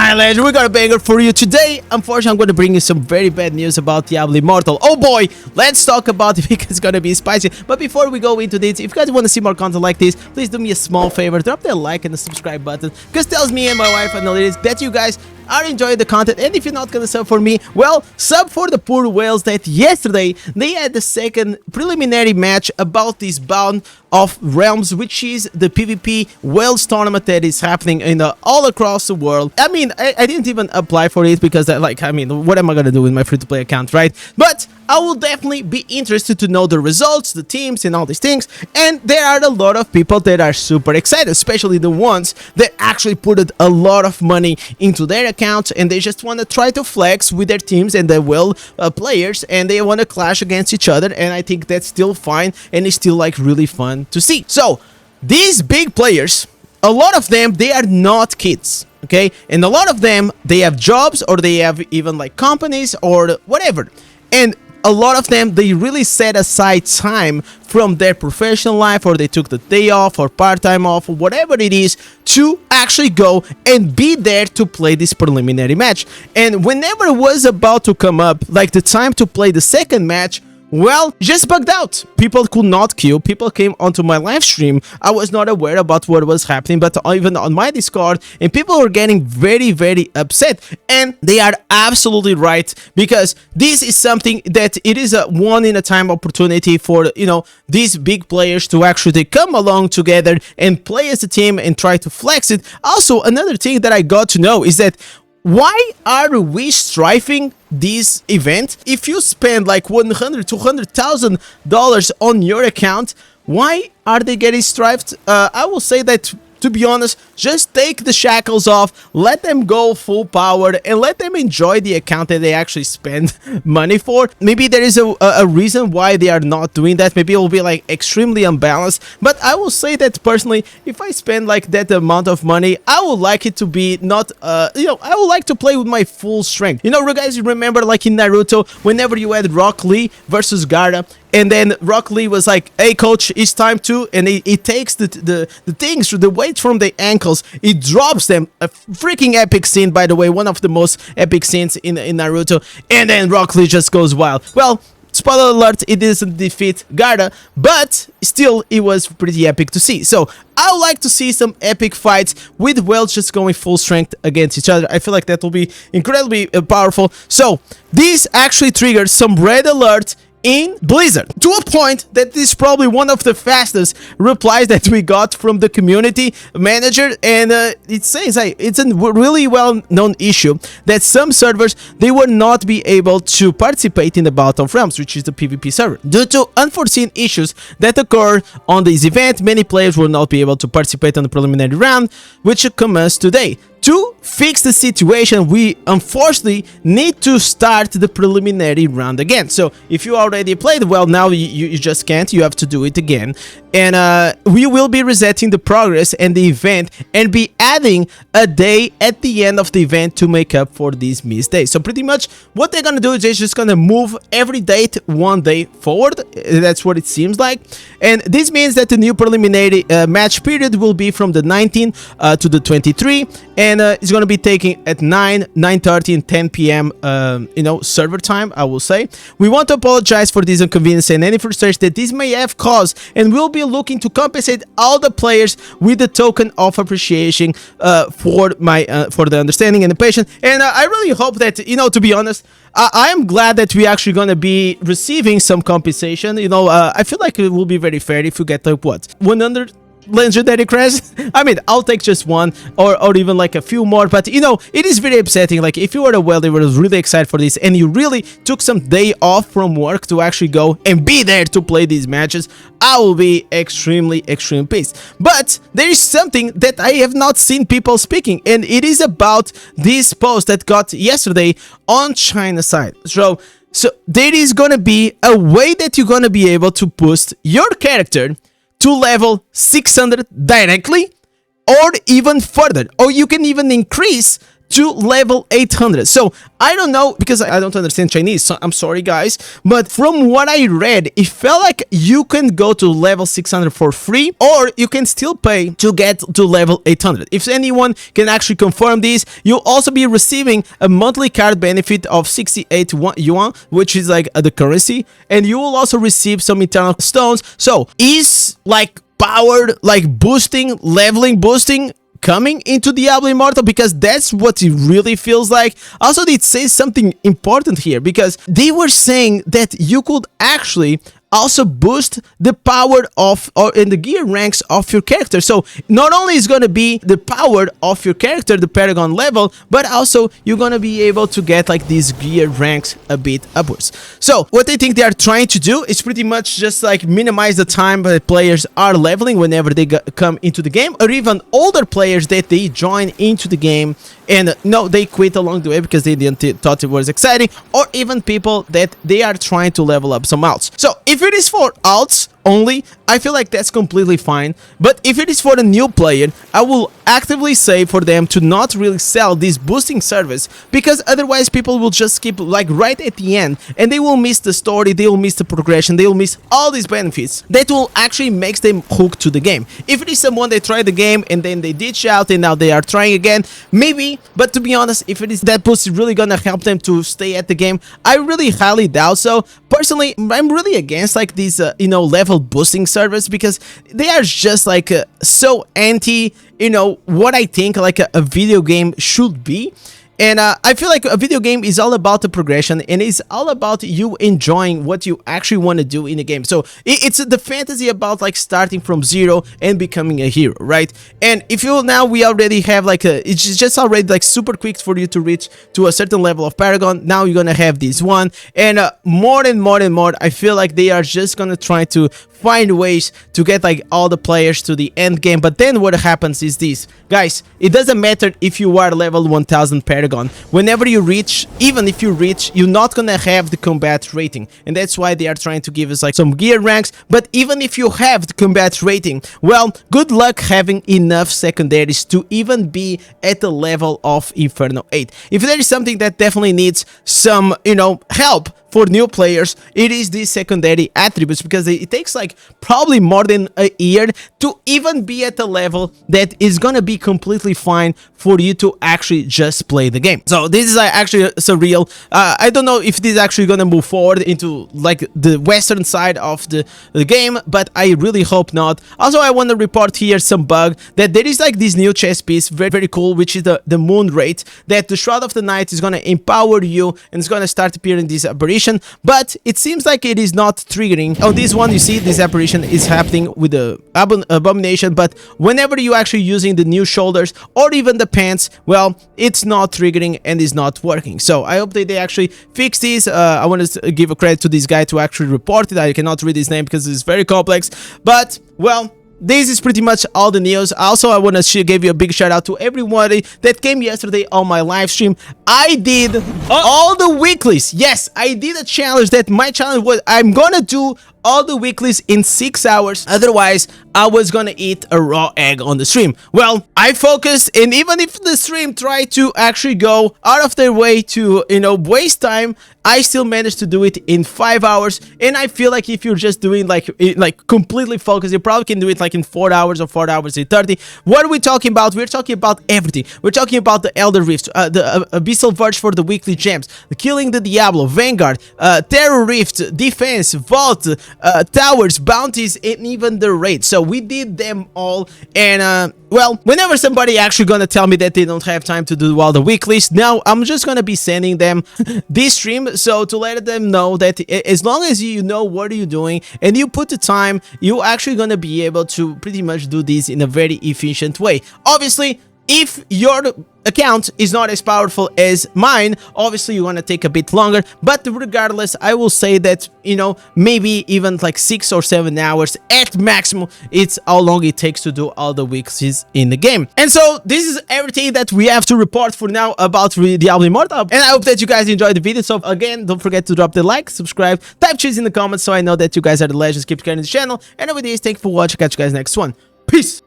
Alright, legend, we got a banger for you today. Unfortunately, I'm going to bring you some very bad news about Diablo Immortal. Oh boy, let's talk about it because it's going to be spicy. But before we go into this, if you guys want to see more content like this, please do me a small favor. Drop that like and the subscribe button, because it tells me and my wife and analytics that you guys are enjoying the content. And if you're not gonna sub for me, well, sub for the poor whales that yesterday they had the second preliminary match about this Bound of Realms, which is the PvP whales tournament that is happening in all across the world. I mean, I didn't even apply for it because what am I gonna do with my free-to-play account, right? But I will definitely be interested to know the results, the teams, and all these things. And there are a lot of people that are super excited, especially the ones that actually put a lot of money into their accounts, and they just want to try to flex with their teams and their players, and they want to clash against each other. And I think that's still fine, and it's still like really fun to see. So these big players, a lot of them, they are not kids, okay? And a lot of them, they have jobs, or they have even like companies or whatever. And a lot of them, they really set aside time from their professional life, or they took the day off or part-time off or whatever it is to actually go and be there to play this preliminary match. And whenever it was about to come up, like the time to play the second match, well, just bugged out. People could not queue. People came onto my live stream. I was not aware about what was happening, but even on my Discord, and people were getting very, very upset. And they are absolutely right, because this is something that it is a one-in-a-time opportunity for, you know, these big players to actually come along together and play as a team and try to flex it. Also, another thing that I got to know is that why are we strifing this event? If you spend like $100,000-$200,000 on your account, why are they getting strifed? I will say that, to be honest, just take the shackles off, let them go full power, and let them enjoy the account that they actually spend money for. Maybe there is a reason why they are not doing that. Maybe it will be like extremely unbalanced. But I will say that personally, if I spend like that amount of money, I would like it to be not, I would like to play with my full strength. You know, guys, you remember like in Naruto, whenever you had Rock Lee versus Gaara, and then Rock Lee was like, hey coach, it's time to, and he takes the things, the weight from the ankles, he drops them. A freaking epic scene, by the way, one of the most epic scenes in Naruto, and then Rock Lee just goes wild. Well, spoiler alert, it doesn't defeat Gaara, but still, it was pretty epic to see. So I would like to see some epic fights with whales just going full strength against each other. I feel like that will be incredibly powerful. So this actually triggers some red alert in Blizzard, to a point that this is probably one of the fastest replies that we got from the community manager. And it says, hey, it's a really well-known issue that some servers, they will not be able to participate in the Battle of Realms, which is the PvP server. Due to unforeseen issues that occur on this event, many players will not be able to participate on the preliminary round, which commences today. To fix the situation, we unfortunately need to start the preliminary round again. So if you already played, well, now you just can't. You have to do it again. And we will be resetting the progress and the event, and be adding a day at the end of the event to make up for these missed days. So pretty much what they're gonna do is they're just gonna move every date one day forward. That's what it seems like. And this means that the new preliminary match period will be from the 19th to the 23, and it's going to be taking at 9, 9:30 and 10 p.m. Server time, I will say. We want to apologize for this inconvenience and any frustration that this may have caused, and we'll be looking to compensate all the players with a token of appreciation for the understanding and the patience. And I really hope that, to be honest, I am glad that we're actually going to be receiving some compensation. I feel like it will be very fair if you get like what, 100 legendary crests. I mean, I'll take just one, or even like a few more, but it is very upsetting. Like, if you were a whale that was really excited for this, and you really took some day off from work to actually go and be there to play these matches, I will be extremely pissed. But there is something that I have not seen people speaking, and it is about this post that got yesterday on China's side. So there is gonna be a way that you're gonna be able to boost your character to level 600 directly, or even further, or you can even increase to level 800. So I don't know, because I don't understand Chinese, so I'm sorry guys, but from what I read, it felt like you can go to level 600 for free, or you can still pay to get to level 800. If anyone can actually confirm this, you'll also be receiving a monthly card benefit of 68 yuan, which is like the currency, and you will also receive some eternal stones. So is like powered, like boosting, leveling boosting coming into Diablo Immortal, because that's what it really feels like. Also, it says something important here, because they were saying that you could actually also boost the power of in the gear ranks of your character. So not only is going to be the power of your character, the Paragon level, but also you're going to be able to get like these gear ranks a bit upwards. So what I think they are trying to do is pretty much just like minimize the time that players are leveling whenever they come into the game, or even older players that they join into the game and no, they quit along the way because they didn't thought it was exciting, or even people that they are trying to level up some alts. So if it is for alts only, I feel like that's completely fine. But if it is for a new player, I will actively say for them to not really sell this boosting service, because otherwise people will just skip like right at the end and they will miss the story, they will miss the progression, they will miss all these benefits that will actually makes them hooked to the game. If it is someone that tried the game and then they ditch out and now they are trying again, maybe, but to be honest, if it is that boost is really gonna help them to stay at the game, I really highly doubt so. Personally, I'm really against like these you know, level boosting service, because they are just like so anti, you know, what I think like a video game should be. And I feel like a video game is all about the progression, and it's all about you enjoying what you actually want to do in the game. So it's the fantasy about like starting from zero and becoming a hero, right? And if you now, we already have like it's just already like super quick for you to reach to a certain level of Paragon. Now you're gonna have this one, and more and more and more, I feel like they are just gonna try to find ways to get like all the players to the end game. But then what happens is this, guys, it doesn't matter if you are level 1000 Paragon. Whenever you reach, even if you reach, you're not gonna have the combat rating, and that's why they are trying to give us like some gear ranks. But even if you have the combat rating, well, good luck having enough secondaries to even be at the level of Inferno 8. If there is something that definitely needs some, you know, help for new players, it is these secondary attributes, because it takes like probably more than a year to even be at the level that is gonna be completely fine for you to actually just play the game. So this is actually surreal. I don't know if this is actually gonna move forward into like the western side of the game, but I really hope not. Also, I want to report here some bug that there is like this new chess piece, very, very cool, which is the moon rate, that the Shroud of the Night is gonna empower you and it's gonna start appearing this apparition, but it seems like it is not triggering. On this one, you see this apparition is happening with the abomination, but whenever you actually using the new shoulders or even the pants, well, it's not triggering and is not working. So I hope that they actually fix this. I want to give a credit to this guy to actually report it. I cannot read his name because it's very complex, but well, this is pretty much all the news. Also, I want to give you a big shout out to everybody that came yesterday on my live stream. I did all the weeklies. Yes, I did a challenge that my challenge was I'm gonna do all the weeklies in 6 hours. Otherwise, I was gonna eat a raw egg on the stream. Well, I focused, and even if the stream tried to actually go out of their way to, you know, waste time, I still managed to do it in 5 hours. And I feel like if you're just doing like completely focused, you probably can do it like in 4 hours or 4 hours and 30. What are we talking about? We're talking about everything. We're talking about the Elder Rift, the Abyssal Verge for the weekly gems, the Killing the Diablo, Vanguard, Terror Rift, Defense, Vault, Towers, Bounties, and even the Raid. So we did them all, and well, whenever somebody actually gonna tell me that they don't have time to do all the weeklies, now I'm just gonna be sending them this stream, so to let them know that as long as you know what you're doing and you put the time, you're actually gonna be able to pretty much do this in a very efficient way. Obviously, if your account is not as powerful as mine, obviously you want to take a bit longer, but regardless, I will say that, you know, maybe even like 6 or 7 hours at maximum, it's how long it takes to do all the weeklies in the game. And so this is everything that we have to report for now about Diablo Immortal, and I hope that you guys enjoyed the video. So again, don't forget to drop the like, subscribe, type cheese in the comments so I know that you guys are the legends. Keep carrying the channel, and with this, thank you for watching. Catch you guys next one. Peace.